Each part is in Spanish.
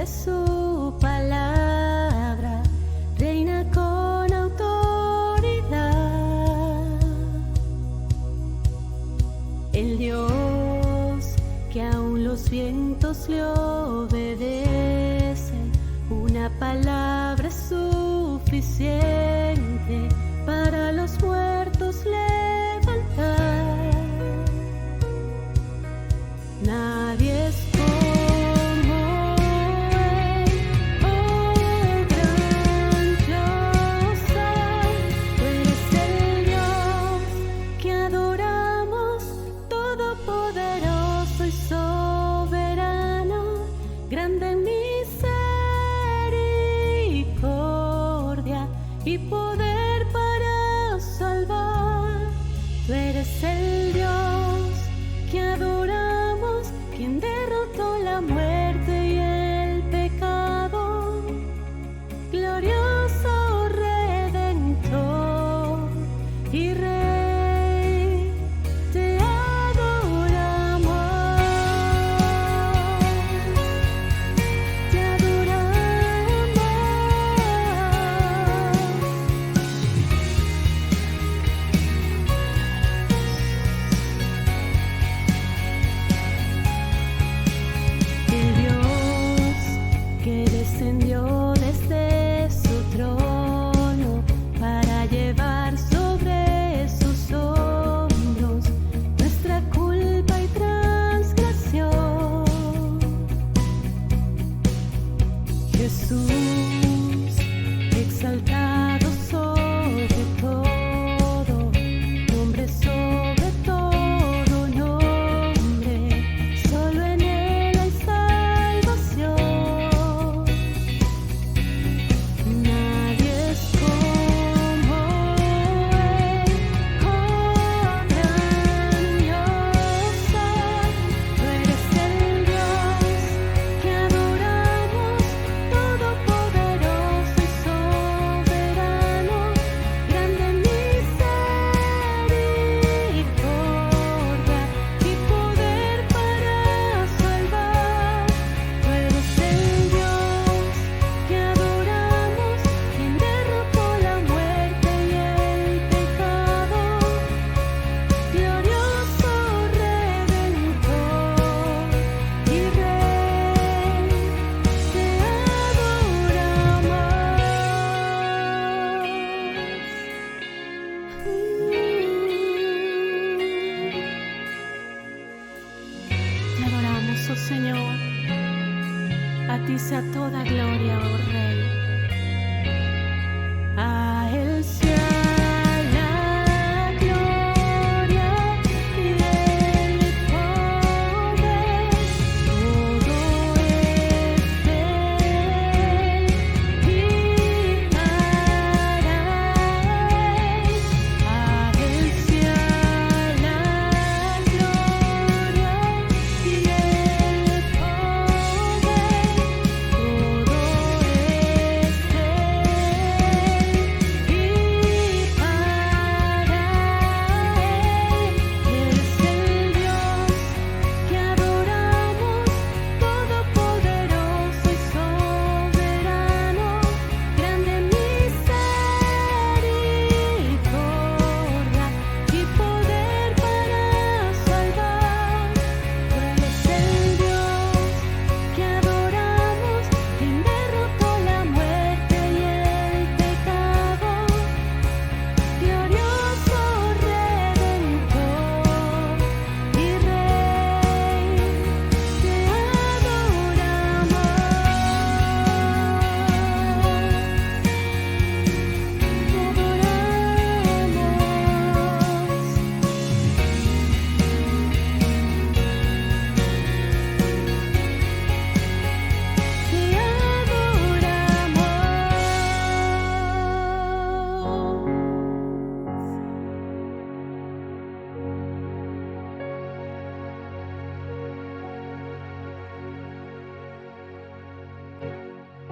de su palabra, reina con autoridad. El Dios que aún los vientos le obedecen, una palabra es suficiente para los muertos levantar. Nadie es como Él, oh gran Dios, tú eres el Dios que adoramos, todopoderoso y soberano, grande en misericordia y poder para salvar. Tú eres el Dios que adoramos, quien derrotó la muerte y el pecado, glorioso Redentor y Rey, te adoramos, te adoramos. El Dios que descendió desde su trono para llevar sobre sus hombros nuestra culpa y transgresión. Jesús, exaltado sobre todo, nombre sobre todo nombre, solo en Él hay salvación. Nadie es como Él, oh gran Dios, tú eres el Dios que adoramos, todopoderoso y soberano, grande en misericordia y poder para salvar. Tú eres el Dios que adoramos, quien derrotó la muerte y el pecado, glorioso Redentor y Rey, te adoramos. Te adoramos, oh Señor, a ti sea toda gloria, oh Rey. A Él sea la gloria y el poder, todo es de Él y para Él. A Él sea la gloria y el poder, todo es de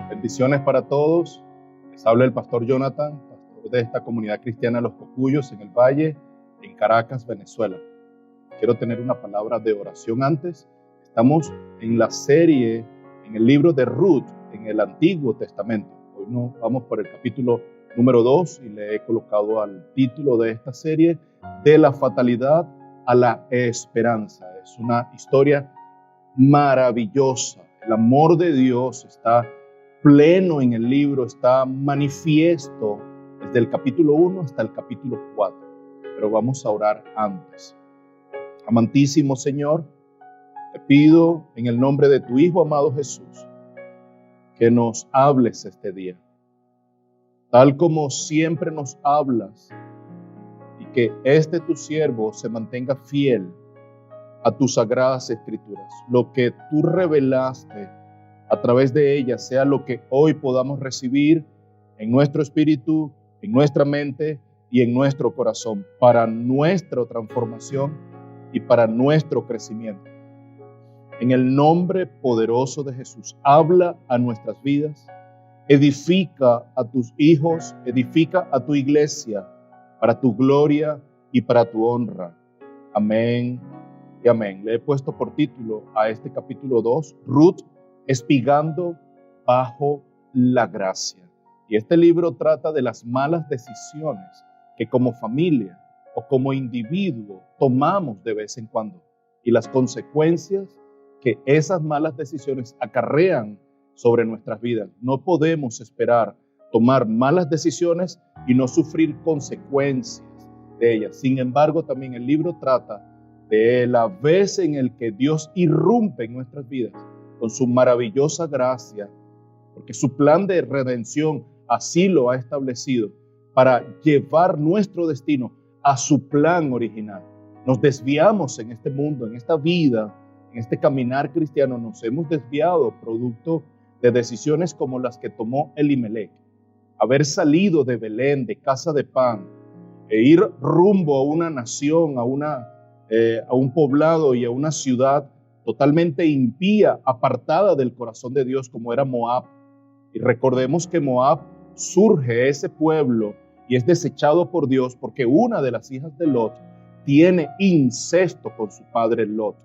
Bendiciones para todos. Les habla el pastor Jonathan, pastor de esta comunidad cristiana Los Cocuyos en el Valle, en Caracas, Venezuela. Quiero tener una palabra de oración antes. Estamos en la serie en el libro de Ruth, en el Antiguo Testamento. Hoy nos vamos por el capítulo número 2 y le he colocado al título de esta serie, de la fatalidad a la esperanza. Es una historia maravillosa. El amor de Dios está pleno en el libro, está manifiesto desde el capítulo 1 hasta el capítulo 4. Pero vamos a orar antes. Amantísimo Señor, te pido en el nombre de tu Hijo amado Jesús, que nos hables este día, tal como siempre nos hablas, y que tu siervo se mantenga fiel a tus sagradas escrituras. Lo que tú revelaste a través de ellas sea lo que hoy podamos recibir en nuestro espíritu, en nuestra mente y en nuestro corazón, para nuestra transformación y para nuestro crecimiento. En el nombre poderoso de Jesús, habla a nuestras vidas, edifica a tus hijos, edifica a tu iglesia, para tu gloria y para tu honra. Amén y amén. Le he puesto por título a este capítulo 2, Ruth, espigando bajo la gracia. Y este libro trata de las malas decisiones que como familia o como individuo tomamos de vez en cuando y las consecuencias que esas malas decisiones acarrean sobre nuestras vidas. No podemos esperar tomar malas decisiones y no sufrir consecuencias de ellas. Sin embargo, también el libro trata de la vez en el que Dios irrumpe en nuestras vidas con su maravillosa gracia, porque su plan de redención así lo ha establecido para llevar nuestro destino a su plan original. Nos desviamos en este mundo, en esta vida, en este caminar cristiano, nos hemos desviado producto de decisiones como las que tomó Elimelech. Haber salido de Belén, de casa de pan, e ir rumbo a una nación, a un poblado y a una ciudad totalmente impía, apartada del corazón de Dios, como era Moab. Y recordemos que Moab surge ese pueblo y es desechado por Dios porque una de las hijas de Lot tiene incesto con su padre Lot.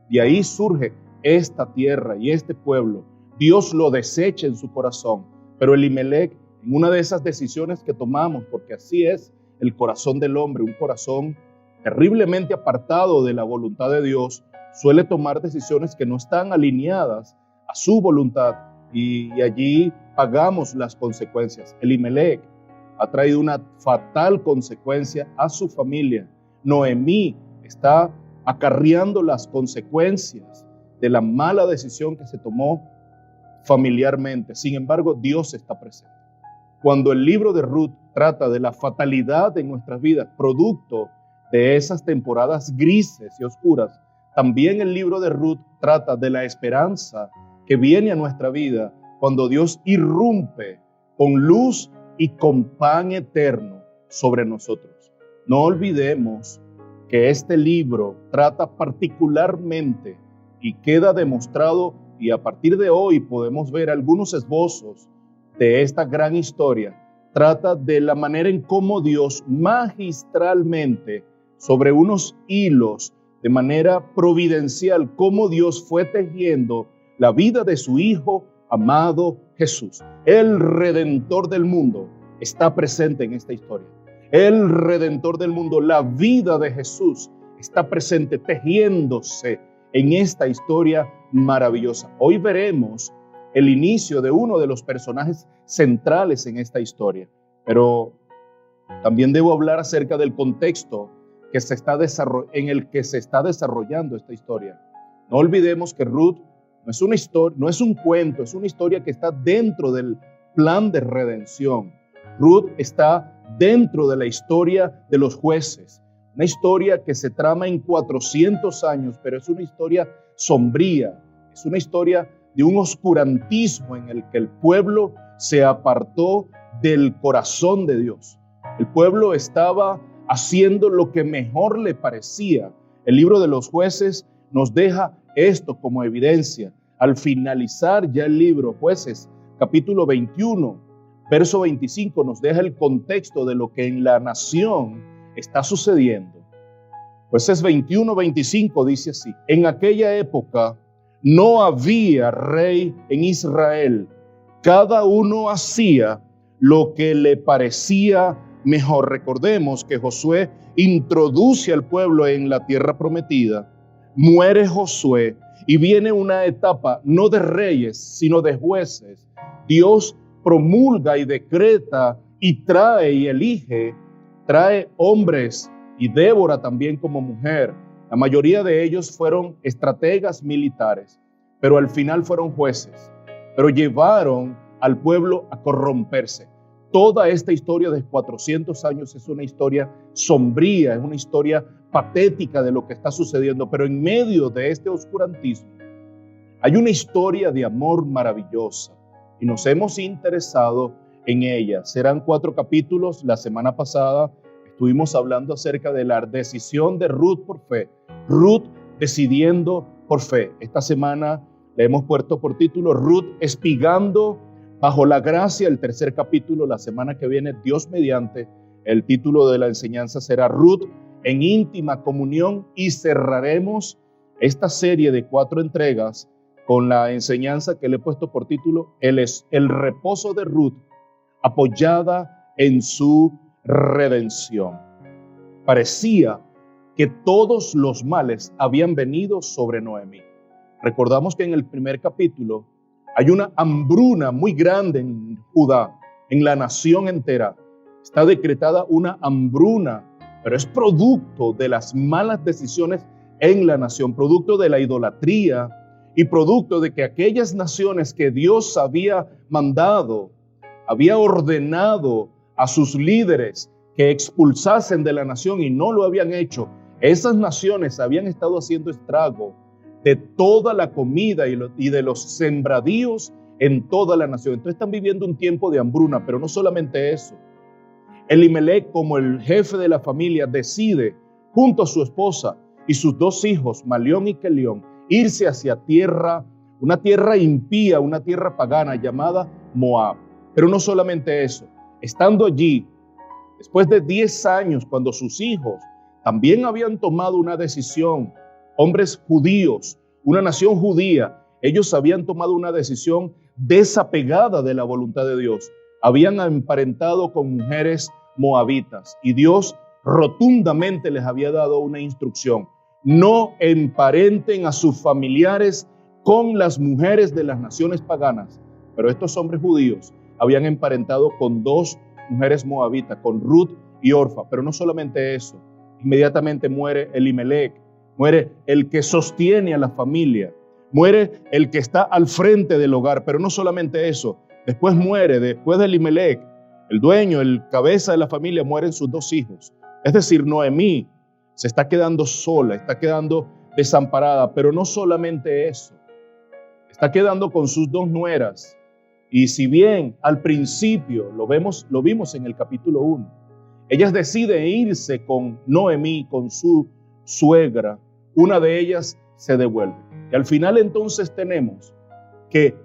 Y ahí surge esta tierra y este pueblo. Dios lo desecha en su corazón, pero Elimelech, en una de esas decisiones que tomamos, porque así es el corazón del hombre, un corazón terriblemente apartado de la voluntad de Dios, suele tomar decisiones que no están alineadas a su voluntad y allí pagamos las consecuencias. Elimelech ha traído una fatal consecuencia a su familia. Noemí está acarreando las consecuencias de la mala decisión que se tomó familiarmente. Sin embargo, Dios está presente. Cuando el libro de Ruth trata de la fatalidad en nuestras vidas, producto de esas temporadas grises y oscuras, también el libro de Ruth trata de la esperanza que viene a nuestra vida cuando Dios irrumpe con luz y con pan eterno sobre nosotros. No olvidemos que este libro trata particularmente y queda demostrado, y a partir de hoy podemos ver algunos esbozos de esta gran historia. Trata de la manera en cómo Dios magistralmente, sobre unos hilos, de manera providencial, cómo Dios fue tejiendo la vida de su Hijo amado Jesús. El Redentor del mundo está presente en esta historia. El Redentor del mundo, la vida de Jesús, está presente, tejiéndose en esta historia maravillosa. Hoy veremos el inicio de uno de los personajes centrales en esta historia, pero también debo hablar acerca del contexto que en el que se está desarrollando esta historia. No olvidemos que Ruth no es una historia, no es un cuento, es una historia que está dentro del plan de redención. Ruth está dentro de la historia de los jueces, una historia que se trama en 400 años, pero es una historia sombría, es una historia de un oscurantismo en el que el pueblo se apartó del corazón de Dios. El pueblo estaba haciendo lo que mejor le parecía. El libro de los jueces nos deja esto como evidencia. Al finalizar ya el libro, Jueces, capítulo 21, verso 25, nos deja el contexto de lo que en la nación está sucediendo. Jueces 21, 25 dice así: en aquella época No había rey en Israel. Cada uno hacía lo que le parecía mejor. Recordemos que Josué introduce al pueblo en la tierra prometida. Muere Josué y viene una etapa no de reyes, sino de jueces. Dios promulga y decreta y trae y elige, trae hombres, y Débora también como mujer. La mayoría de ellos fueron estrategas militares, pero al final fueron jueces, pero llevaron al pueblo a corromperse. Toda esta historia de 400 años es una historia sombría, es una historia patética de lo que está sucediendo, pero en medio de este oscurantismo hay una historia de amor maravillosa y nos hemos interesado en ella. Serán 4 capítulos. La semana pasada estuvimos hablando acerca de la decisión de Ruth por fe. Ruth decidiendo por fe. Esta semana le hemos puesto por título Ruth espigando bajo la gracia. El 3er capítulo, la semana que viene, Dios mediante, el título de la enseñanza será Ruth en íntima comunión, y cerraremos esta serie de 4 entregas con la enseñanza que le he puesto por título el reposo de Ruth apoyada en su redención. Parecía que todos los males habían venido sobre Noemí. Recordamos que en el 1er capítulo hay una hambruna muy grande en Judá, en la nación entera. Está decretada una hambruna, pero es producto de las malas decisiones en la nación, producto de la idolatría y producto de que aquellas naciones que Dios había mandado, había ordenado a sus líderes que expulsasen de la nación y no lo habían hecho. Esas naciones habían estado haciendo estrago de toda la comida y de los sembradíos en toda la nación. Entonces están viviendo un tiempo de hambruna, pero no solamente eso. Elimelec, como el jefe de la familia, decide junto a su esposa y sus 2 hijos, Malión y Kelión, irse hacia una tierra impía, una tierra pagana llamada Moab. Pero no solamente eso, estando allí, después de 10 años, cuando sus hijos también habían tomado una decisión, hombres judíos, una nación judía, ellos habían tomado una decisión desapegada de la voluntad de Dios. Habían emparentado con mujeres moabitas y Dios rotundamente les había dado una instrucción: no emparenten a sus familiares con las mujeres de las naciones paganas. Pero estos hombres judíos habían emparentado con 2 mujeres moabitas, con Ruth y Orfa. Pero no solamente eso, inmediatamente muere Elimelec, muere el que sostiene a la familia, muere el que está al frente del hogar. Pero no solamente eso, después de Elimelec, el dueño, el cabeza de la familia, mueren sus 2 hijos. Es decir, Noemí se está quedando sola, está quedando desamparada. Pero no solamente eso, está quedando con sus 2 nueras. Y si bien al principio lo vimos en el capítulo 1, ellas deciden irse con Noemí, con su suegra. Una de ellas se devuelve. Y al final entonces tenemos que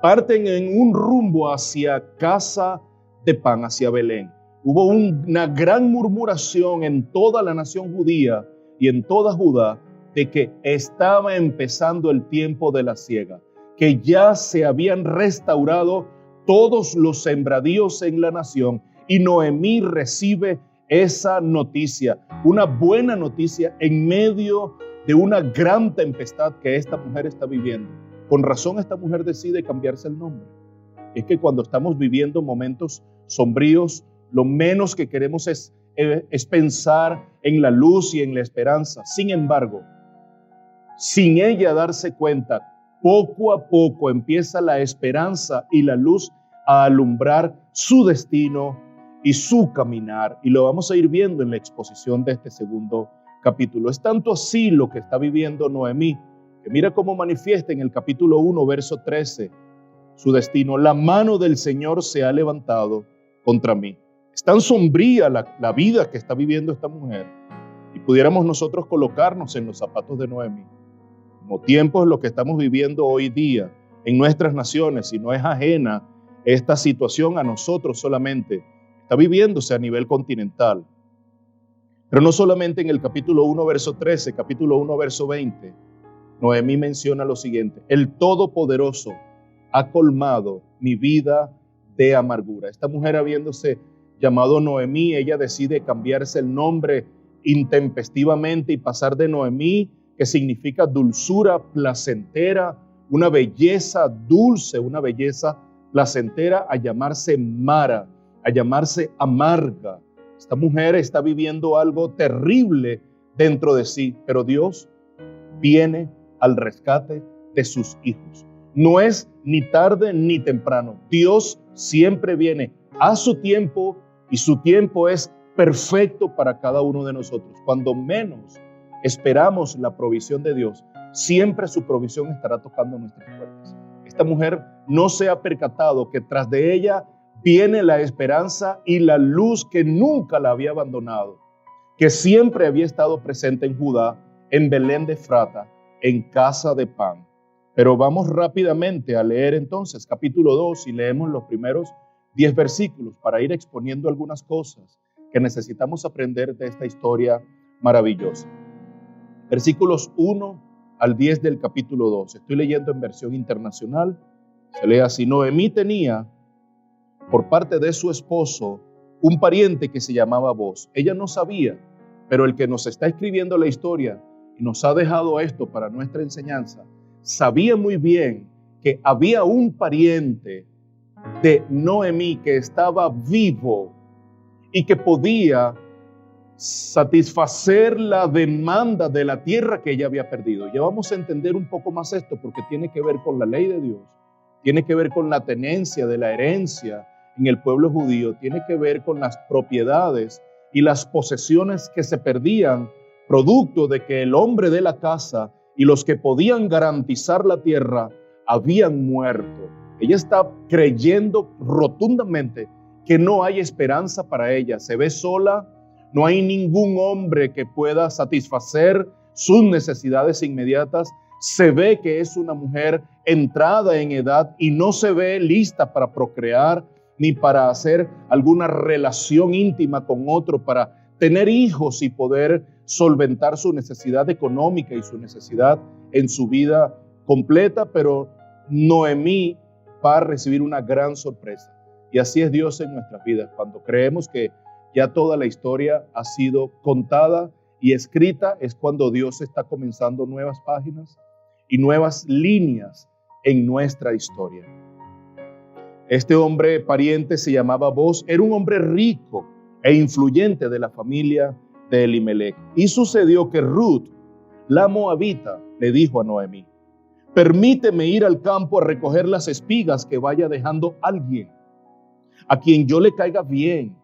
parten en un rumbo hacia Casa de Pan, hacia Belén. Hubo una gran murmuración en toda la nación judía y en toda Judá de que estaba empezando el tiempo de la siega, que ya se habían restaurado todos los sembradíos en la nación, y Noemí recibe esa noticia, una buena noticia en medio de una gran tempestad que esta mujer está viviendo. Con razón esta mujer decide cambiarse el nombre. Es que cuando estamos viviendo momentos sombríos, lo menos que queremos es pensar en la luz y en la esperanza. Sin embargo, sin ella darse cuenta, poco a poco empieza la esperanza y la luz a alumbrar su destino y su caminar. Y lo vamos a ir viendo en la exposición de este segundo capítulo. Es tanto así lo que está viviendo Noemí, que mira cómo manifiesta en el capítulo 1, verso 13, su destino: la mano del Señor se ha levantado contra mí. Es tan sombría la vida que está viviendo esta mujer, y pudiéramos nosotros colocarnos en los zapatos de Noemí. Como tiempos lo que estamos viviendo hoy día en nuestras naciones, y no es ajena esta situación a nosotros solamente, está viviéndose a nivel continental. Pero no solamente en el capítulo 1, verso 13, capítulo 1, verso 20, Noemí menciona lo siguiente: el Todopoderoso ha colmado mi vida de amargura. Esta mujer, habiéndose llamado Noemí, ella decide cambiarse el nombre intempestivamente y pasar de Noemí, que significa dulzura placentera, una belleza dulce, una belleza placentera, a llamarse Mara, a llamarse amarga. Esta mujer está viviendo algo terrible dentro de sí, pero Dios viene al rescate de sus hijos. No es ni tarde ni temprano. Dios siempre viene a su tiempo, y su tiempo es perfecto para cada uno de nosotros. Cuando menos esperamos la provisión de Dios, siempre su provisión estará tocando nuestras puertas. Esta mujer no se ha percatado que tras de ella viene la esperanza y la luz que nunca la había abandonado, que siempre había estado presente en Judá, en Belén de Efrata, en casa de pan. Pero vamos rápidamente a leer entonces capítulo 2 y leemos los primeros 10 versículos para ir exponiendo algunas cosas que necesitamos aprender de esta historia maravillosa. Versículos 1 al 10 del capítulo 2. Estoy leyendo en versión internacional. Se lee así: Noemí tenía por parte de su esposo un pariente que se llamaba Boz. Ella no sabía, pero el que nos está escribiendo la historia y nos ha dejado esto para nuestra enseñanza, sabía muy bien que había un pariente de Noemí que estaba vivo y que podía satisfacer la demanda de la tierra que ella había perdido. Ya vamos a entender un poco más esto, porque tiene que ver con la ley de Dios, tiene que ver con la tenencia de la herencia en el pueblo judío, tiene que ver con las propiedades y las posesiones que se perdían producto de que el hombre de la casa y los que podían garantizar la tierra habían muerto. Ella está creyendo rotundamente que no hay esperanza para ella. Se ve sola, no hay ningún hombre que pueda satisfacer sus necesidades inmediatas. Se ve que es una mujer entrada en edad y no se ve lista para procrear ni para hacer alguna relación íntima con otro, para tener hijos y poder solventar su necesidad económica y su necesidad en su vida completa. Pero Noemí va a recibir una gran sorpresa. Y así es Dios en nuestras vidas. Cuando creemos que ya toda la historia ha sido contada y escrita, es cuando Dios está comenzando nuevas páginas y nuevas líneas en nuestra historia. Este hombre pariente se llamaba Boz, era un hombre rico e influyente de la familia de Elimelech. Y sucedió que Ruth, la moabita, le dijo a Noemí: permíteme ir al campo a recoger las espigas que vaya dejando alguien, a quien yo le caiga bien.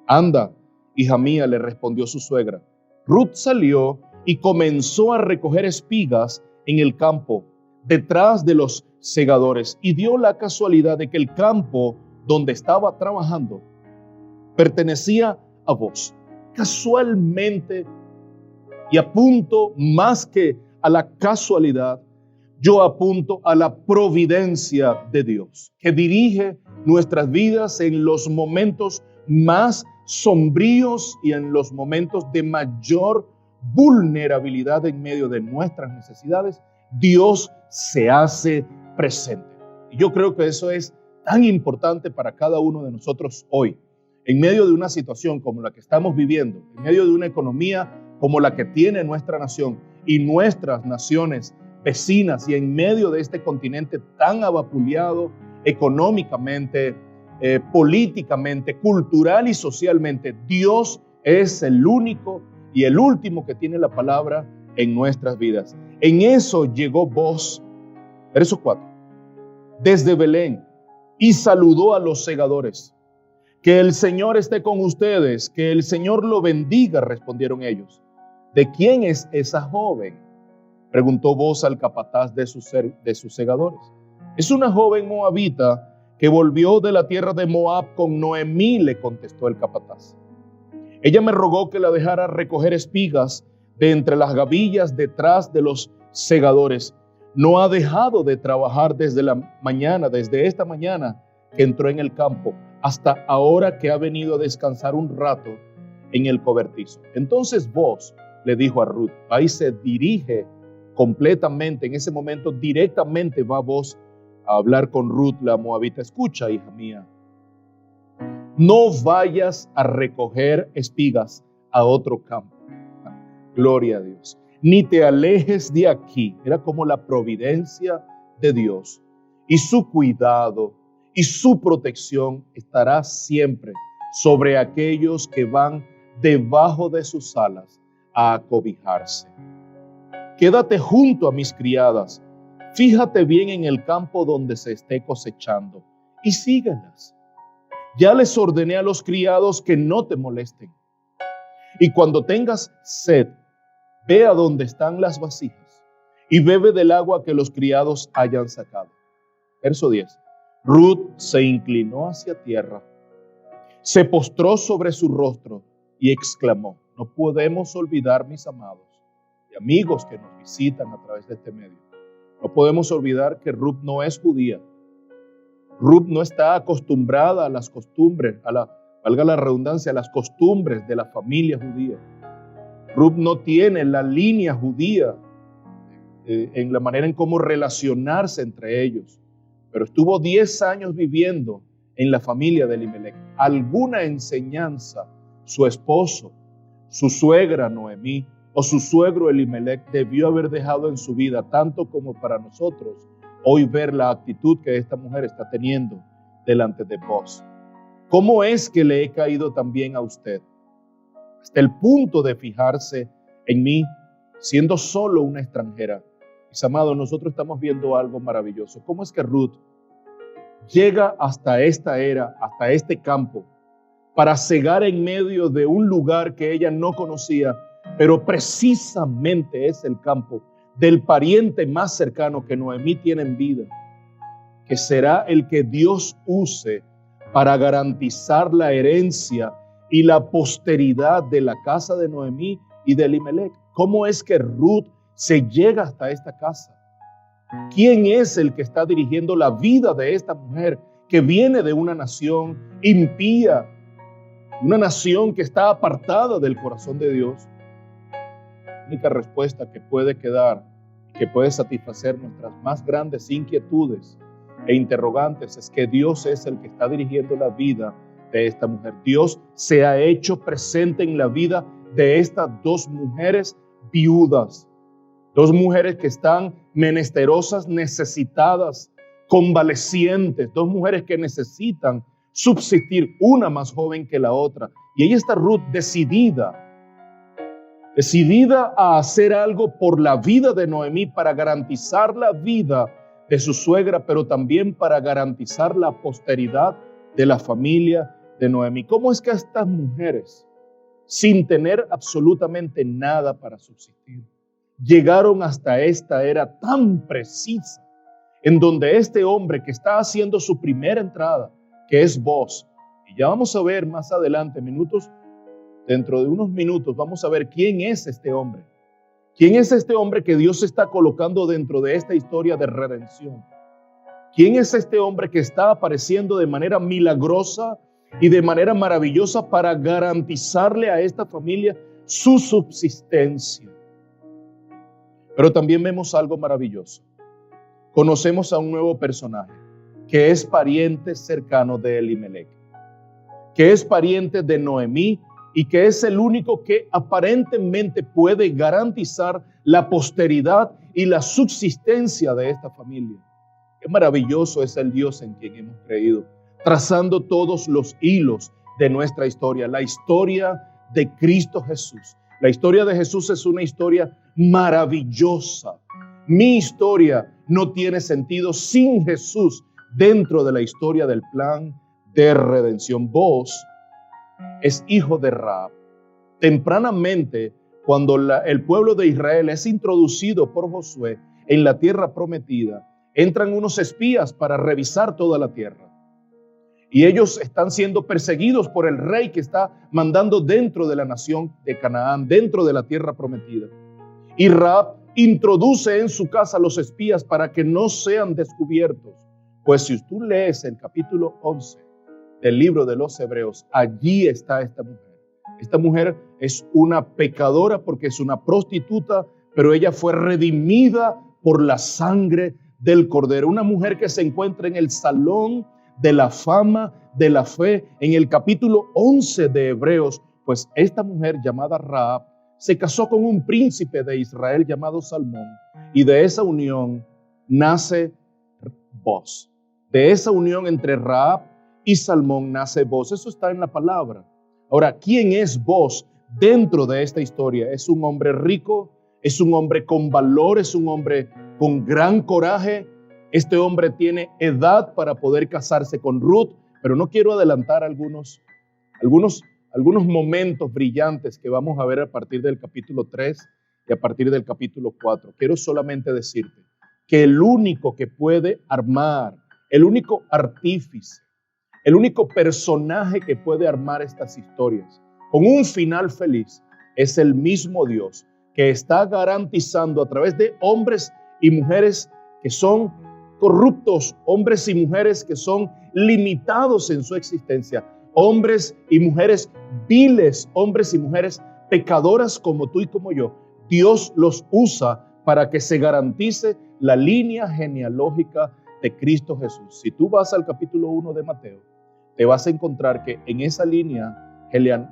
Anda, hija mía, le respondió su suegra. Ruth salió y comenzó a recoger espigas en el campo, detrás de los segadores, y dio la casualidad de que el campo donde estaba trabajando pertenecía a Boz. Casualmente, y apunto más que a la casualidad, yo apunto a la providencia de Dios, que dirige nuestras vidas en los momentos más sombríos y en los momentos de mayor vulnerabilidad en medio de nuestras necesidades. Dios se hace presente. Y yo creo que eso es tan importante para cada uno de nosotros hoy, en medio de una situación como la que estamos viviendo, en medio de una economía como la que tiene nuestra nación y nuestras naciones vecinas, y en medio de este continente tan avapuleado económicamente, políticamente, cultural y socialmente. Dios es el único y el último que tiene la palabra en nuestras vidas. En eso llegó Boz, verso 4, desde Belén, y saludó a los segadores. Que el Señor esté con ustedes, que el Señor lo bendiga, respondieron ellos. ¿De quién es esa joven?, preguntó Boz al capataz de sus segadores. Es una joven moabita que volvió de la tierra de Moab con Noemí, le contestó el capataz. Ella me rogó que la dejara recoger espigas de entre las gavillas detrás de los segadores. No ha dejado de trabajar desde esta mañana que entró en el campo, hasta ahora que ha venido a descansar un rato en el cobertizo. Entonces Boz le dijo a Ruth, ahí se dirige completamente, en ese momento directamente va Booz a hablar con Ruth la moabita. Escucha, hija mía, no vayas a recoger espigas a otro campo. Gloria a Dios. Ni te alejes de aquí. Era como la providencia de Dios y su cuidado y su protección estará siempre sobre aquellos que van debajo de sus alas a acobijarse. Quédate junto a mis criadas. Fíjate bien en el campo donde se esté cosechando y síguelas. Ya les ordené a los criados que no te molesten. Y cuando tengas sed, ve a donde están las vasijas y bebe del agua que los criados hayan sacado. Verso 10. Ruth se inclinó hacia tierra, se postró sobre su rostro y exclamó: no podemos olvidar, mis amados y amigos que nos visitan a través de este medio, no podemos olvidar que Ruth no es judía. Ruth no está acostumbrada a las costumbres, valga la redundancia, a las costumbres de la familia judía. Ruth no tiene la línea judía en la manera en cómo relacionarse entre ellos, pero estuvo 10 años viviendo en la familia de Elimelech. Alguna enseñanza su esposo, su suegra Noemí o su suegro Elimelech debió haber dejado en su vida, tanto como para nosotros hoy ver la actitud que esta mujer está teniendo delante de vos. ¿Cómo es que le he caído también a usted? Hasta el punto de fijarse en mí, siendo solo una extranjera. Mis amados, nosotros estamos viendo algo maravilloso. ¿Cómo es que Ruth llega hasta esta era, hasta este campo, para cegar en medio de un lugar que ella no conocía, pero precisamente es el campo del pariente más cercano que Noemí tiene en vida, que será el que Dios use para garantizar la herencia y la posteridad de la casa de Noemí y de Elimelech? ¿Cómo es que Ruth se llega hasta esta casa? ¿Quién es el que está dirigiendo la vida de esta mujer que viene de una nación impía, una nación que está apartada del corazón de Dios? La única respuesta que puede quedar, que puede satisfacer nuestras más grandes inquietudes e interrogantes, es que Dios es el que está dirigiendo la vida de esta mujer. Dios se ha hecho presente en la vida de estas dos mujeres viudas, dos mujeres que están menesterosas, necesitadas, convalecientes, dos mujeres que necesitan subsistir, una más joven que la otra. Y ahí está Ruth decidida a hacer algo por la vida de Noemí, para garantizar la vida de su suegra, pero también para garantizar la posteridad de la familia de Noemí. ¿Cómo es que estas mujeres, sin tener absolutamente nada para subsistir, llegaron hasta esta era tan precisa, en donde este hombre que está haciendo su primera entrada, que es Booz, y ya vamos a ver más adelante, dentro de unos minutos, vamos a ver quién es este hombre? ¿Quién es este hombre que Dios está colocando dentro de esta historia de redención? ¿Quién es este hombre que está apareciendo de manera milagrosa y de manera maravillosa para garantizarle a esta familia su subsistencia? Pero también vemos algo maravilloso. Conocemos a un nuevo personaje que es pariente cercano de Elimelech, que es pariente de Noemí y que es el único que aparentemente puede garantizar la posteridad y la subsistencia de esta familia. Qué maravilloso es el Dios en quien hemos creído, trazando todos los hilos de nuestra historia, la historia de Cristo Jesús. La historia de Jesús es una historia maravillosa. Mi historia no tiene sentido sin Jesús dentro de la historia del plan de redención. Booz es hijo de Rahab. Tempranamente, cuando el pueblo de Israel es introducido por Josué en la tierra prometida, entran unos espías para revisar toda la tierra. Y ellos están siendo perseguidos por el rey que está mandando dentro de la nación de Canaán, dentro de la tierra prometida. Y Rahab introduce en su casa a los espías para que no sean descubiertos. Pues si tú lees el capítulo 11 del libro de los Hebreos, allí está esta mujer. Esta mujer es una pecadora porque es una prostituta pero ella fue redimida por la sangre del Cordero. Una mujer que se encuentra en el salón de la fama de la fe en el capítulo 11 de Hebreos, pues esta mujer llamada Rahab se casó con un príncipe de Israel llamado Salmón, y de esa unión nace Boaz. De esa unión entre Rahab y Salmón nace Boaz. Eso está en la palabra. Ahora, ¿quién es Boaz dentro de esta historia? Es un hombre rico, es un hombre con valor, es un hombre con gran coraje. Este hombre tiene edad para poder casarse con Ruth, pero no quiero adelantar algunos momentos brillantes que vamos a ver a partir del capítulo 3 y a partir del capítulo 4. Quiero solamente decirte que el único que puede armar, el único artífice, el único personaje que puede armar estas historias con un final feliz es el mismo Dios, que está garantizando a través de hombres y mujeres que son corruptos, hombres y mujeres que son limitados en su existencia, hombres y mujeres viles, hombres y mujeres pecadoras como tú y como yo. Dios los usa para que se garantice la línea genealógica de Cristo Jesús. Si tú vas al capítulo 1 de Mateo, te vas a encontrar que en esa línea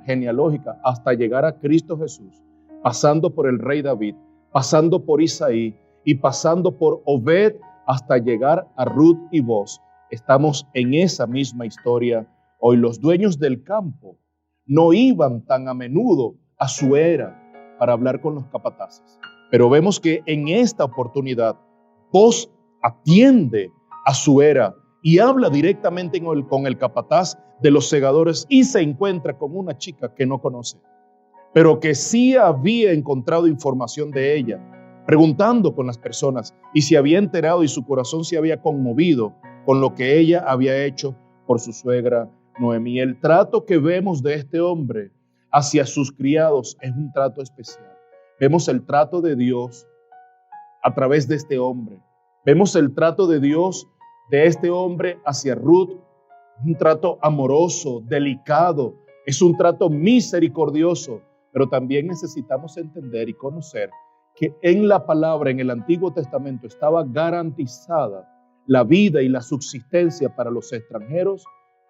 genealógica hasta llegar a Cristo Jesús, pasando por el rey David, pasando por Isaí y pasando por Obed hasta llegar a Ruth y Boaz, estamos en esa misma historia. Hoy los dueños del campo no iban tan a menudo a su era para hablar con los capataces, pero vemos que en esta oportunidad Boaz atiende a su era y habla directamente con el capataz de los segadores y se encuentra con una chica que no conoce, pero que sí había encontrado información de ella, preguntando con las personas, y se había enterado y su corazón se había conmovido con lo que ella había hecho por su suegra Noemí. El trato que vemos de este hombre hacia sus criados es un trato especial. Vemos el trato de Dios a través de este hombre. Vemos el trato de Dios de este hombre hacia Ruth, un trato amoroso, delicado, es un trato misericordioso, pero también necesitamos entender y conocer que en la palabra, en el Antiguo Testamento, estaba garantizada la vida y la subsistencia para los extranjeros,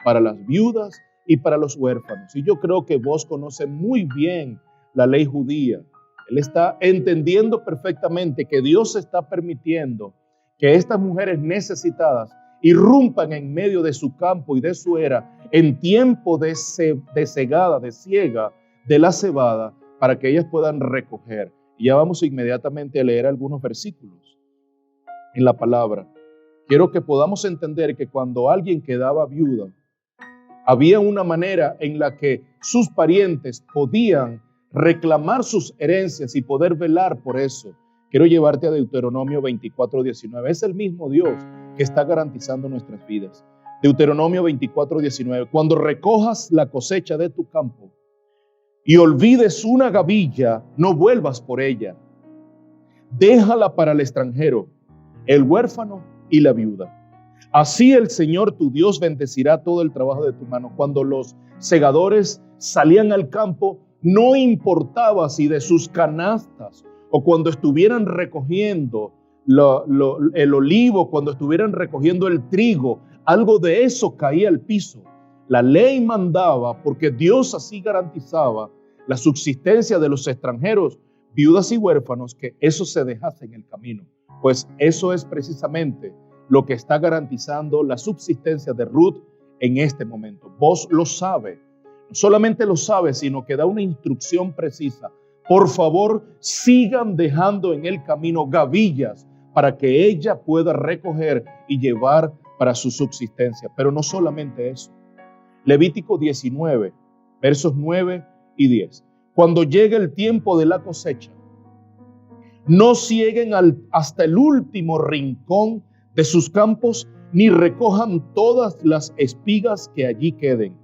para las viudas y para los huérfanos. Y yo creo que vos conoce muy bien la ley judía. Él está entendiendo perfectamente que Dios está permitiendo que estas mujeres necesitadas irrumpan en medio de su campo y de su era en tiempo de segada, de siega de la cebada, para que ellas puedan recoger. Y ya vamos inmediatamente a leer algunos versículos en la palabra. Quiero que podamos entender que cuando alguien quedaba viuda, había una manera en la que sus parientes podían reclamar sus herencias y poder velar por eso. Quiero llevarte a Deuteronomio 24:19. Es el mismo Dios que está garantizando nuestras vidas. Deuteronomio 24:19. Cuando recojas la cosecha de tu campo y olvides una gavilla, no vuelvas por ella. Déjala para el extranjero, el huérfano y la viuda. Así el Señor tu Dios bendecirá todo el trabajo de tu mano. Cuando los segadores salían al campo, no importaba si de sus canastas o cuando estuvieran recogiendo el olivo, cuando estuvieran recogiendo el trigo, algo de eso caía al piso. La ley mandaba, porque Dios así garantizaba la subsistencia de los extranjeros, viudas y huérfanos, que eso se dejase en el camino. Pues eso es precisamente lo que está garantizando la subsistencia de Ruth en este momento. Vos lo sabe, no solamente lo sabe, sino que da una instrucción precisa. Por favor, sigan dejando en el camino gavillas para que ella pueda recoger y llevar para su subsistencia. Pero no solamente eso. Levítico 19, versos 9 y 10. Cuando llegue el tiempo de la cosecha, no cieguen hasta el último rincón de sus campos, ni recojan todas las espigas que allí queden.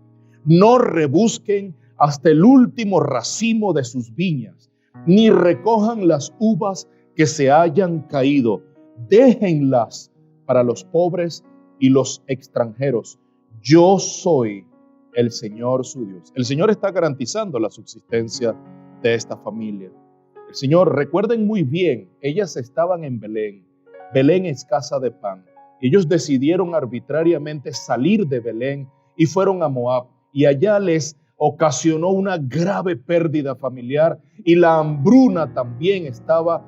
No rebusquen hasta el último racimo de sus viñas, ni recojan las uvas que se hayan caído. Déjenlas para los pobres y los extranjeros. Yo soy el Señor su Dios. El Señor está garantizando la subsistencia de esta familia. El Señor, recuerden muy bien, ellas estaban en Belén. Belén es casa de pan. Ellos decidieron arbitrariamente salir de Belén y fueron a Moab. Y allá les ocasionó una grave pérdida familiar y la hambruna también estaba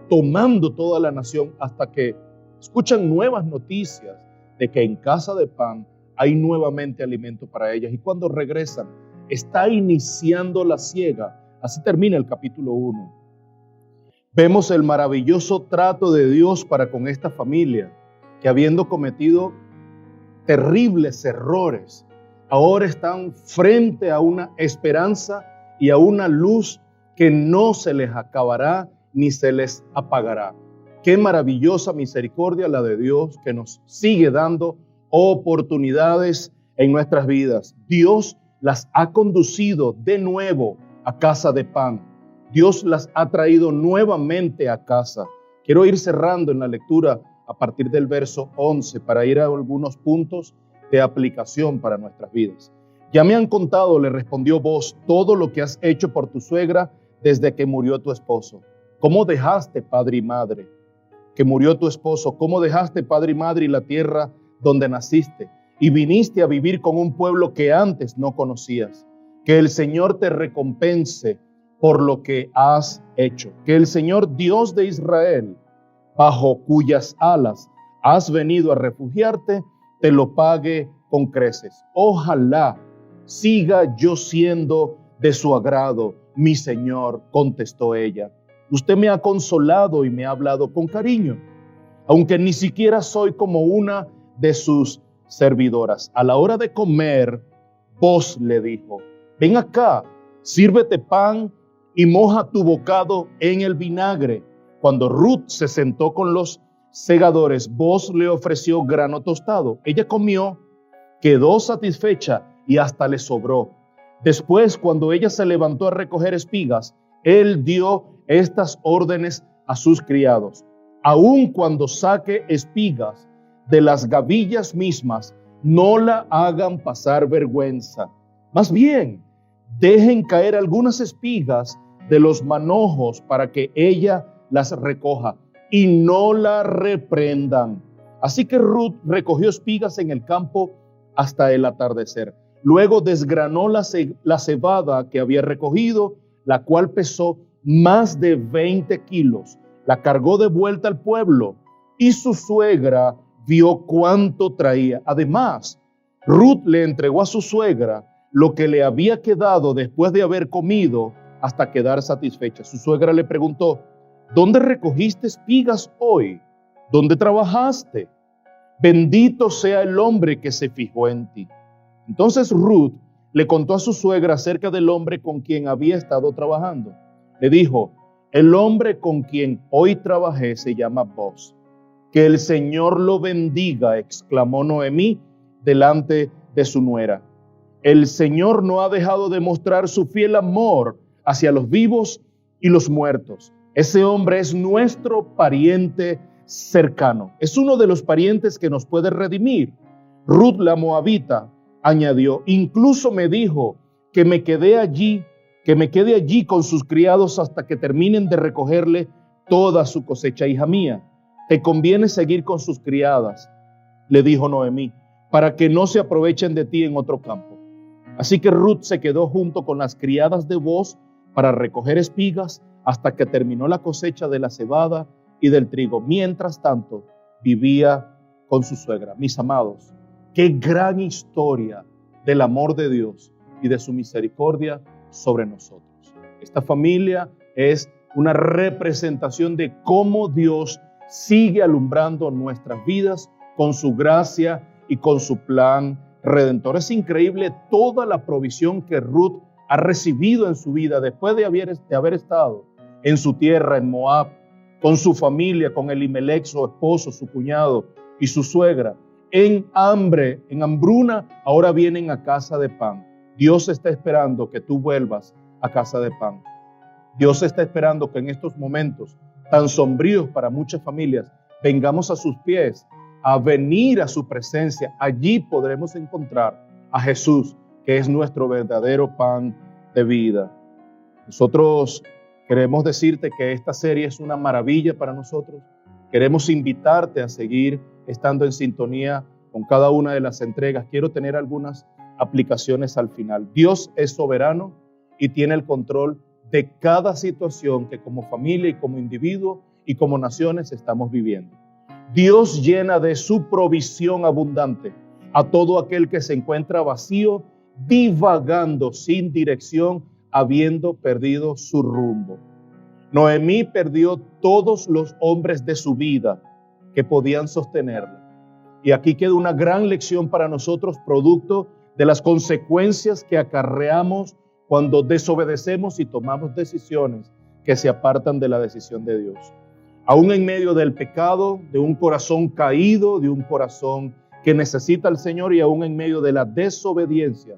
tomando toda la nación hasta que escuchan nuevas noticias de que en casa de pan hay nuevamente alimento para ellas. Y cuando regresan, está iniciando la siega. Así termina el capítulo 1. Vemos el maravilloso trato de Dios para con esta familia, que habiendo cometido terribles errores, ahora están frente a una esperanza y a una luz que no se les acabará ni se les apagará. Qué maravillosa misericordia la de Dios, que nos sigue dando oportunidades en nuestras vidas. Dios las ha conducido de nuevo a casa de pan. Dios las ha traído nuevamente a casa. Quiero ir cerrando en la lectura a partir del verso 11 para ir a algunos puntos de aplicación para nuestras vidas. Ya me han contado, le respondió Booz, todo lo que has hecho por tu suegra desde que murió tu esposo. ¿Cómo dejaste padre y madre? Que murió tu esposo. ¿Cómo dejaste padre y madre y la tierra donde naciste? Y viniste a vivir con un pueblo que antes no conocías. Que el Señor te recompense por lo que has hecho. Que el Señor Dios de Israel, bajo cuyas alas has venido a refugiarte, te lo pague con creces. Ojalá siga yo siendo de su agrado, mi Señor, contestó ella. Usted me ha consolado y me ha hablado con cariño, aunque ni siquiera soy como una de sus servidoras. A la hora de comer, Booz le dijo, ven acá, sírvete pan y moja tu bocado en el vinagre. Cuando Ruth se sentó con los segadores, Booz le ofreció grano tostado. Ella comió, quedó satisfecha y hasta le sobró. Después, cuando ella se levantó a recoger espigas, él dio estas órdenes a sus criados. Aun cuando saque espigas de las gavillas mismas, no la hagan pasar vergüenza. Más bien, dejen caer algunas espigas de los manojos para que ella las recoja y no la reprendan. Así que Ruth recogió espigas en el campo hasta el atardecer. Luego desgranó la cebada que había recogido, la cual pesó más de 20 kilos. La cargó de vuelta al pueblo y su suegra vio cuánto traía. Además, Ruth le entregó a su suegra lo que le había quedado después de haber comido hasta quedar satisfecha. Su suegra le preguntó, ¿dónde recogiste espigas hoy? ¿Dónde trabajaste? Bendito sea el hombre que se fijó en ti. Entonces Ruth le contó a su suegra acerca del hombre con quien había estado trabajando. Le dijo, el hombre con quien hoy trabajé se llama Booz. Que el Señor lo bendiga, exclamó Noemí delante de su nuera. El Señor no ha dejado de mostrar su fiel amor hacia los vivos y los muertos. Ese hombre es nuestro pariente cercano. Es uno de los parientes que nos puede redimir. Ruth la moabita añadió, incluso me dijo que me quede allí con sus criados hasta que terminen de recogerle toda su cosecha. Hija mía, te conviene seguir con sus criadas, le dijo Noemí, para que no se aprovechen de ti en otro campo. Así que Ruth se quedó junto con las criadas de Booz para recoger espigas hasta que terminó la cosecha de la cebada y del trigo. Mientras tanto, vivía con su suegra. Mis amados, qué gran historia del amor de Dios y de su misericordia sobre nosotros. Esta familia es una representación de cómo Dios sigue alumbrando nuestras vidas con su gracia y con su plan redentor. Es increíble toda la provisión que Ruth ha recibido en su vida después de haber estado en su tierra, en Moab, con su familia, con Elimelech, su esposo, su cuñado y su suegra. En hambre, en hambruna, ahora vienen a casa de pan. Dios está esperando que tú vuelvas a casa de pan. Dios está esperando que en estos momentos tan sombríos para muchas familias, vengamos a sus pies, a venir a su presencia. Allí podremos encontrar a Jesús, que es nuestro verdadero pan de vida. Nosotros Queremos decirte que esta serie es una maravilla para nosotros. Queremos invitarte a seguir estando en sintonía con cada una de las entregas. Quiero tener algunas aplicaciones al final. Dios es soberano y tiene el control de cada situación que como familia y como individuo y como naciones estamos viviendo. Dios llena de su provisión abundante a todo aquel que se encuentra vacío, divagando sin dirección, habiendo perdido su rumbo. Noemí perdió todos los hombres de su vida que podían sostenerla. Y aquí queda una gran lección para nosotros, producto de las consecuencias que acarreamos cuando desobedecemos y tomamos decisiones que se apartan de la decisión de Dios. Aún en medio del pecado, de un corazón caído, de un corazón que necesita al Señor, y aún en medio de la desobediencia,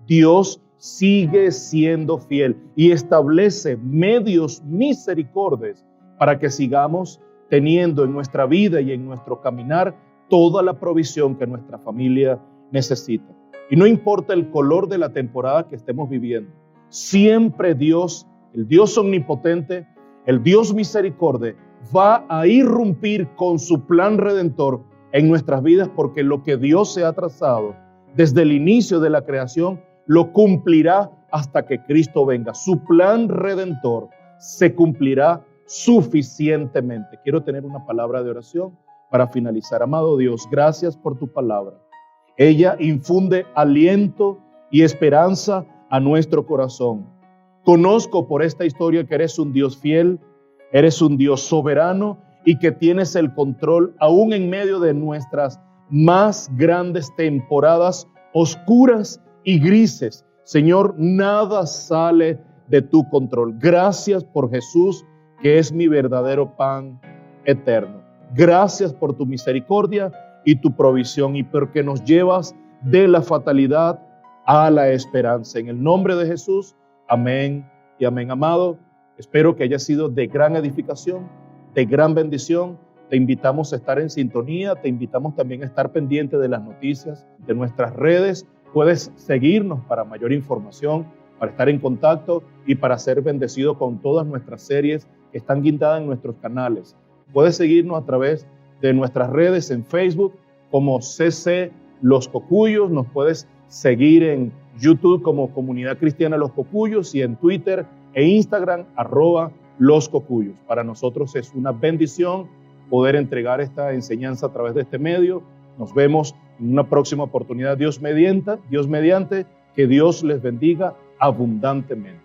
Dios sigue siendo fiel y establece medios misericordias para que sigamos teniendo en nuestra vida y en nuestro caminar toda la provisión que nuestra familia necesita. Y no importa el color de la temporada que estemos viviendo, siempre Dios, el Dios omnipotente, el Dios misericordia, va a irrumpir con su plan redentor en nuestras vidas, porque lo que Dios se ha trazado desde el inicio de la creación lo cumplirá hasta que Cristo venga. Su plan redentor se cumplirá suficientemente. Quiero tener una palabra de oración para finalizar. Amado Dios, gracias por tu palabra. Ella infunde aliento y esperanza a nuestro corazón. Conozco por esta historia que eres un Dios fiel, eres un Dios soberano y que tienes el control aún en medio de nuestras más grandes temporadas oscuras y grises. Señor, nada sale de tu control. Gracias por Jesús, que es mi verdadero pan eterno. Gracias por tu misericordia y tu provisión, y porque nos llevas de la fatalidad a la esperanza. En el nombre de Jesús, amén y amén. Amado, espero que haya sido de gran edificación, de gran bendición. Te invitamos a estar en sintonía, te invitamos también a estar pendiente de las noticias de nuestras redes. Puedes seguirnos para mayor información, para estar en contacto y para ser bendecido con todas nuestras series que están guindadas en nuestros canales. Puedes seguirnos a través de nuestras redes en Facebook como CC Los Cocuyos. Nos puedes seguir en YouTube como Comunidad Cristiana Los Cocuyos y en Twitter e Instagram @Los Cocuyos. Para nosotros es una bendición poder entregar esta enseñanza a través de este medio. Nos vemos en una próxima oportunidad, Dios mediante, que Dios les bendiga abundantemente.